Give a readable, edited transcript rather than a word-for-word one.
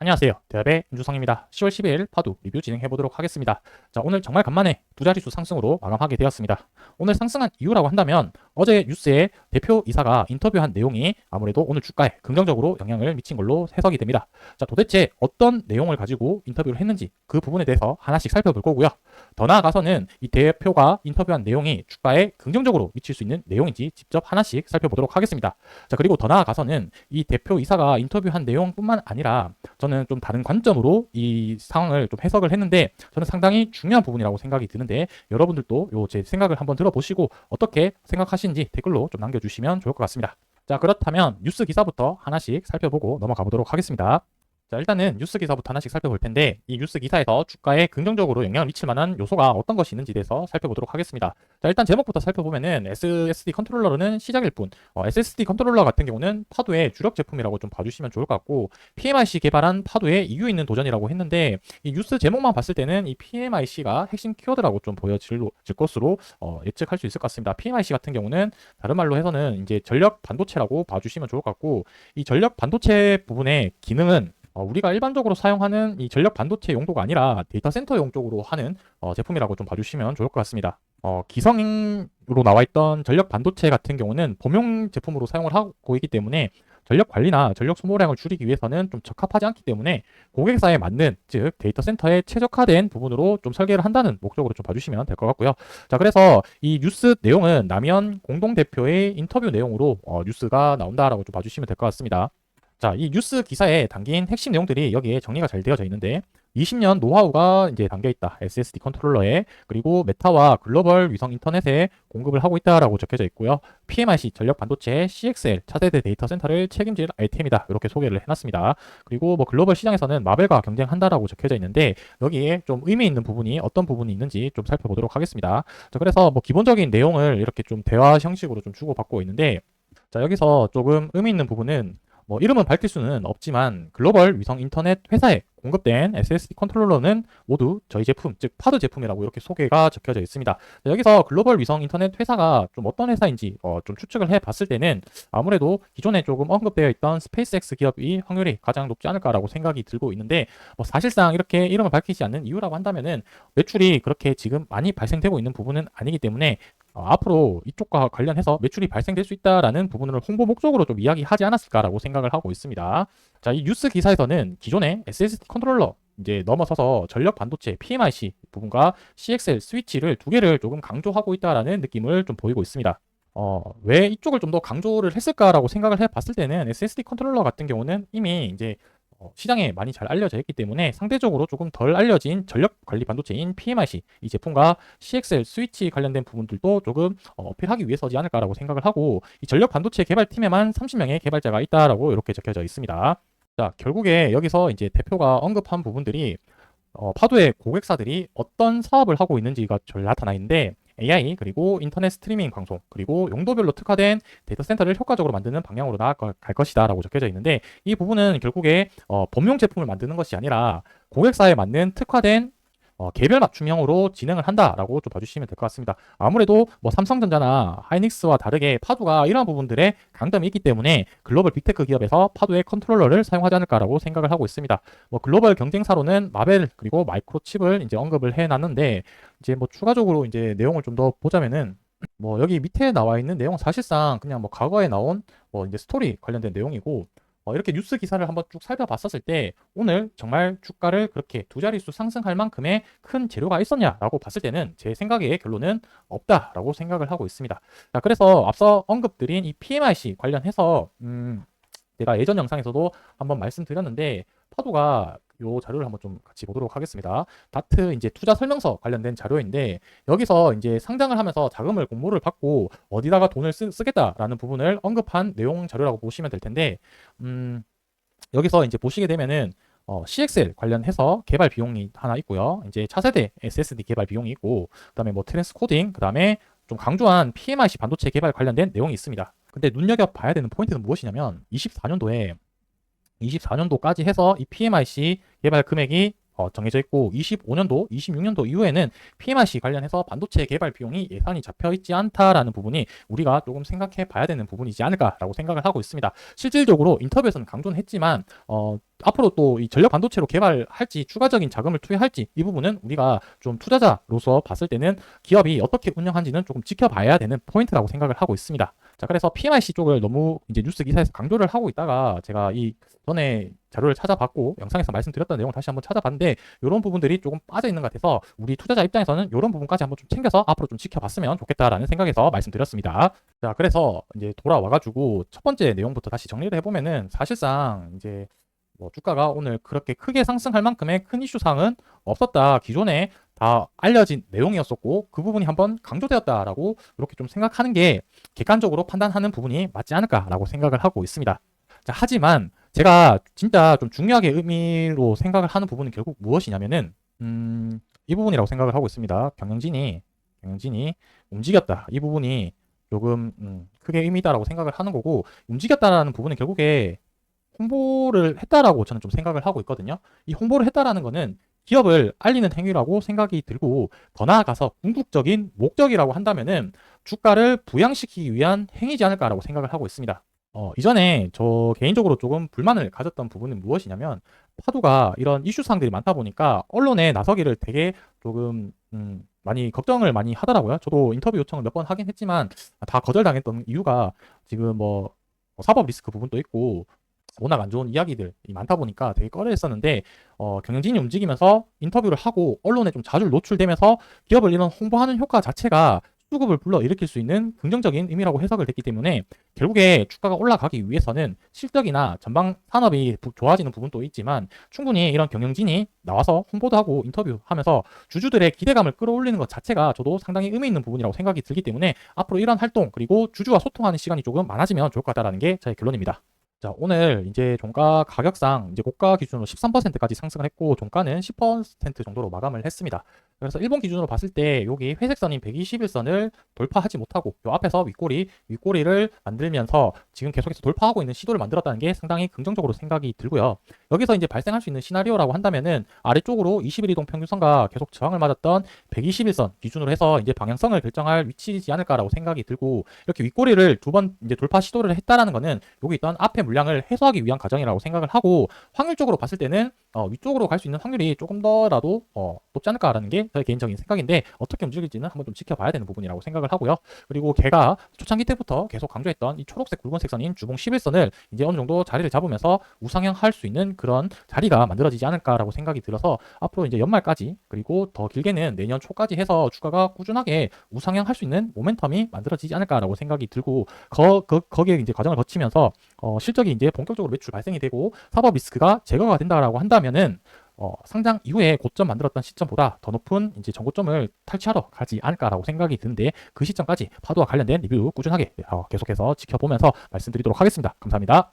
안녕하세요. 대답의 임주성입니다. 10월 12일 파도 리뷰 진행해 보도록 하겠습니다. 자, 오늘 정말 간만에 두 자릿수 상승으로 마감하게 되었습니다. 오늘 상승한 이유라고 한다면 어제 뉴스에 대표 이사가 인터뷰한 내용이 아무래도 오늘 주가에 긍정적으로 영향을 미친 걸로 해석이 됩니다. 자, 도대체 어떤 내용을 가지고 인터뷰를 했는지 그 부분에 대해서 하나씩 살펴볼 거고요. 더 나아가서는 이 대표가 인터뷰한 내용이 주가에 긍정적으로 미칠 수 있는 내용인지 직접 하나씩 살펴보도록 하겠습니다. 자, 그리고 더 나아가서는 이 대표 이사가 인터뷰한 내용뿐만 아니라 저는 좀 다른 관점으로 이 상황을 좀 해석을 했는데 저는 상당히 중요한 부분이라고 생각이 드는데 여러분들도 요 제 생각을 한번 들어보시고 어떻게 생각하시는지 댓글로 좀 남겨주시면 좋을 것 같습니다. 자, 그렇다면 뉴스 기사부터 하나씩 살펴보고 넘어가 보도록 하겠습니다. 자, 일단은 뉴스 기사부터 하나씩 살펴볼 텐데 이 뉴스 기사에서 주가에 긍정적으로 영향을 미칠 만한 요소가 어떤 것이 있는지에 대해서 살펴보도록 하겠습니다. 자, 일단 제목부터 살펴보면은 SSD 컨트롤러는 시작일 뿐, SSD 컨트롤러 같은 경우는 파도의 주력 제품이라고 좀 봐주시면 좋을 것 같고 PMIC 개발한 파도의 이유 있는 도전이라고 했는데 이 뉴스 제목만 봤을 때는 이 PMIC가 핵심 키워드라고 좀 보여질 것으로 예측할 수 있을 것 같습니다. PMIC 같은 경우는 다른 말로 해서는 이제 전력 반도체라고 봐주시면 좋을 것 같고 이 전력 반도체 부분의 기능은 우리가 일반적으로 사용하는 이 전력 반도체 용도가 아니라 데이터 센터 용적으로 하는 제품이라고 좀 봐주시면 좋을 것 같습니다. 기성으로 나와 있던 전력 반도체 같은 경우는 범용 제품으로 사용을 하고 있기 때문에 전력 관리나 전력 소모량을 줄이기 위해서는 좀 적합하지 않기 때문에 고객사에 맞는, 즉 데이터 센터에 최적화된 부분으로 좀 설계를 한다는 목적으로 좀 봐주시면 될 것 같고요. 자, 그래서 이 뉴스 내용은 남현 공동대표의 인터뷰 내용으로 뉴스가 나온다라고 좀 봐주시면 될 것 같습니다. 자, 이 뉴스 기사에 담긴 핵심 내용들이 여기에 정리가 잘 되어져 있는데 20년 노하우가 이제 담겨 있다. SSD 컨트롤러에. 그리고 메타와 글로벌 위성 인터넷에 공급을 하고 있다라고 적혀져 있고요. PMIC 전력 반도체 CXL 차세대 데이터 센터를 책임질 아이템이다. 이렇게 소개를 해놨습니다. 그리고 뭐 글로벌 시장에서는 마벨과 경쟁한다라고 적혀져 있는데 여기에 좀 의미 있는 부분이 어떤 부분이 있는지 좀 살펴보도록 하겠습니다. 자, 그래서 뭐 기본적인 내용을 이렇게 좀 대화 형식으로 좀 주고받고 있는데 자, 여기서 조금 의미 있는 부분은 뭐 이름은 밝힐 수는 없지만 글로벌 위성 인터넷 회사에 공급된 SSD 컨트롤러는 모두 저희 제품, 즉 파드 제품이라고 이렇게 소개가 적혀져 있습니다. 여기서 글로벌 위성 인터넷 회사가 좀 어떤 회사인지 좀 추측을 해봤을 때는 아무래도 기존에 조금 언급되어 있던 스페이스X 기업이 확률이 가장 높지 않을까라고 생각이 들고 있는데 뭐 사실상 이렇게 이름을 밝히지 않는 이유라고 한다면은 매출이 그렇게 지금 많이 발생되고 있는 부분은 아니기 때문에 앞으로 이쪽과 관련해서 매출이 발생될 수 있다라는 부분을 홍보 목적으로 좀 이야기하지 않았을까라고 생각을 하고 있습니다. 자, 이 뉴스 기사에서는 기존의 SSD 컨트롤러 이제 넘어서서 전력 반도체 PMIC 부분과 CXL 스위치를 두 개를 조금 강조하고 있다라는 느낌을 좀 보이고 있습니다. 왜 이쪽을 좀 더 강조를 했을까라고 생각을 해봤을 때는 SSD 컨트롤러 같은 경우는 이미 이제 시장에 많이 잘 알려져 있기 때문에 상대적으로 조금 덜 알려진 전력 관리 반도체인 PMIC 이 제품과 CXL 스위치 관련된 부분들도 조금 어필하기 위해서지 않을까라고 생각을 하고 이 전력 반도체 개발팀에만 30명의 개발자가 있다라고 이렇게 적혀져 있습니다. 자, 결국에 여기서 이제 대표가 언급한 부분들이 파도의 고객사들이 어떤 사업을 하고 있는지가 잘 나타나 있는데 AI 그리고 인터넷 스트리밍 방송 그리고 용도별로 특화된 데이터 센터를 효과적으로 만드는 방향으로 나아갈 것이다 라고 적혀져 있는데 이 부분은 결국에 범용 제품을 만드는 것이 아니라 고객사에 맞는 특화된 개별 맞춤형으로 진행을 한다라고 좀 봐주시면 될 것 같습니다. 아무래도 뭐 삼성전자나 하이닉스와 다르게 파도가 이러한 부분들에 강점이 있기 때문에 글로벌 빅테크 기업에서 파도의 컨트롤러를 사용하지 않을까라고 생각을 하고 있습니다. 뭐 글로벌 경쟁사로는 마벨 그리고 마이크로칩을 이제 언급을 해놨는데 이제 뭐 추가적으로 이제 내용을 좀 더 보자면은 뭐 여기 밑에 나와 있는 내용은 사실상 그냥 뭐 과거에 나온 뭐 이제 스토리 관련된 내용이고 이렇게 뉴스 기사를 한번 쭉 살펴봤었을 때 오늘 정말 주가를 그렇게 두 자릿수 상승할 만큼의 큰 재료가 있었냐라고 봤을 때는 제 생각의 결론은 없다라고 생각을 하고 있습니다. 자, 그래서 앞서 언급드린 이 PMIC 관련해서 제가 예전 영상에서도 한번 말씀드렸는데 파도가 요 자료를 한번 좀 같이 보도록 하겠습니다. 다트 이제 투자 설명서 관련된 자료인데 여기서 이제 상장을 하면서 자금을 공모를 받고 어디다가 돈을 쓰겠다라는 부분을 언급한 내용 자료라고 보시면 될 텐데 여기서 이제 보시게 되면은 CXL 관련해서 개발 비용이 하나 있고요. 이제 차세대 SSD 개발 비용이 있고 그다음에 뭐 트랜스코딩 그다음에 좀 강조한 PMIC 반도체 개발 관련된 내용이 있습니다. 근데 눈여겨봐야 되는 포인트는 무엇이냐면 24년도까지 해서 이 PMIC 개발 금액이 정해져 있고 25년도, 26년도 이후에는 PMIC 관련해서 반도체 개발 비용이 예산이 잡혀 있지 않다라는 부분이 우리가 조금 생각해 봐야 되는 부분이지 않을까라고 생각을 하고 있습니다. 실질적으로 인터뷰에서는 강조는 했지만 앞으로 또 이 전력 반도체로 개발할지 추가적인 자금을 투여할지 이 부분은 우리가 좀 투자자로서 봤을 때는 기업이 어떻게 운영하는지는 조금 지켜봐야 되는 포인트라고 생각을 하고 있습니다. 자, 그래서 PMIC 쪽을 너무 이제 뉴스 기사에서 강조를 하고 있다가 제가 이 전에 자료를 찾아봤고 영상에서 말씀드렸던 내용을 다시 한번 찾아봤는데 이런 부분들이 조금 빠져 있는 것 같아서 우리 투자자 입장에서는 이런 부분까지 한번 좀 챙겨서 앞으로 좀 지켜봤으면 좋겠다라는 생각에서 말씀드렸습니다. 자, 그래서 이제 돌아와가지고 첫 번째 내용부터 다시 정리를 해보면은 사실상 이제 뭐 주가가 오늘 그렇게 크게 상승할 만큼의 큰 이슈 사항은 없었다. 기존에 다 알려진 내용이었었고 그 부분이 한번 강조되었다라고 이렇게 좀 생각하는 게 객관적으로 판단하는 부분이 맞지 않을까라고 생각을 하고 있습니다. 자, 하지만 제가 진짜 좀 중요하게 의미로 생각을 하는 부분은 결국 무엇이냐면은 이 부분이라고 생각을 하고 있습니다. 경영진이 움직였다. 이 부분이 조금 크게 의미다라고 생각을 하는 거고 움직였다라는 부분은 결국에 홍보를 했다라고 저는 좀 생각을 하고 있거든요. 이 홍보를 했다라는 거는 기업을 알리는 행위라고 생각이 들고 더 나아가서 궁극적인 목적이라고 한다면은 주가를 부양시키기 위한 행위지 않을까라고 생각을 하고 있습니다. 이전에 저 개인적으로 조금 불만을 가졌던 부분은 무엇이냐면 파도가 이런 이슈사항들이 많다 보니까 언론에 나서기를 되게 조금 많이 걱정을 많이 하더라고요. 저도 인터뷰 요청을 몇 번 하긴 했지만 다 거절당했던 이유가 지금 뭐 사법 리스크 부분도 있고 워낙 안 좋은 이야기들이 많다 보니까 되게 꺼려했었는데 경영진이 움직이면서 인터뷰를 하고 언론에 좀 자주 노출되면서 기업을 이런 홍보하는 효과 자체가 수급을 불러일으킬 수 있는 긍정적인 의미라고 해석을 됐기 때문에 결국에 주가가 올라가기 위해서는 실적이나 전방 산업이 좋아지는 부분도 있지만 충분히 이런 경영진이 나와서 홍보도 하고 인터뷰하면서 주주들의 기대감을 끌어올리는 것 자체가 저도 상당히 의미 있는 부분이라고 생각이 들기 때문에 앞으로 이런 활동 그리고 주주와 소통하는 시간이 조금 많아지면 좋을 것 같다라는 게 저의 결론입니다. 자, 오늘 이제 종가 가격상 이제 고가 기준으로 13%까지 상승을 했고 종가는 10% 정도로 마감을 했습니다. 그래서 일본 기준으로 봤을 때 여기 회색선인 121선을 돌파하지 못하고 요 앞에서 윗꼬리를 만들면서 지금 계속해서 돌파하고 있는 시도를 만들었다는 게 상당히 긍정적으로 생각이 들고요. 여기서 이제 발생할 수 있는 시나리오라고 한다면은 아래쪽으로 21 이동 평균선과 계속 저항을 맞았던 121선 기준으로 해서 이제 방향성을 결정할 위치이지 않을까라고 생각이 들고 이렇게 윗꼬리를 두 번 이제 돌파 시도를 했다라는 거는 여기 있던 앞에 물량을 해소하기 위한 과정이라고 생각을 하고 확률적으로 봤을 때는 위쪽으로 갈 수 있는 확률이 조금 더라도 높지 않을까라는 게 저의 개인적인 생각인데 어떻게 움직일지는 한번 좀 지켜봐야 되는 부분이라고 생각을 하고요. 그리고 걔가 초창기 때부터 계속 강조했던 이 초록색 붉은색 선인 주봉 11선을 이제 어느 정도 자리를 잡으면서 우상향할 수 있는 그런 자리가 만들어지지 않을까라고 생각이 들어서 앞으로 이제 연말까지 그리고 더 길게는 내년 초까지 해서 주가가 꾸준하게 우상향할 수 있는 모멘텀이 만들어지지 않을까라고 생각이 들고 거기에 이제 과정을 거치면서 실적이 이제 본격적으로 매출 발생이 되고 사법 리스크가 제거가 된다라고 한다면은 상장 이후에 고점 만들었던 시점보다 더 높은 이제 전고점을 탈취하러 가지 않을까라고 생각이 드는데 그 시점까지 파도와 관련된 리뷰 꾸준하게 계속해서 지켜보면서 말씀드리도록 하겠습니다. 감사합니다.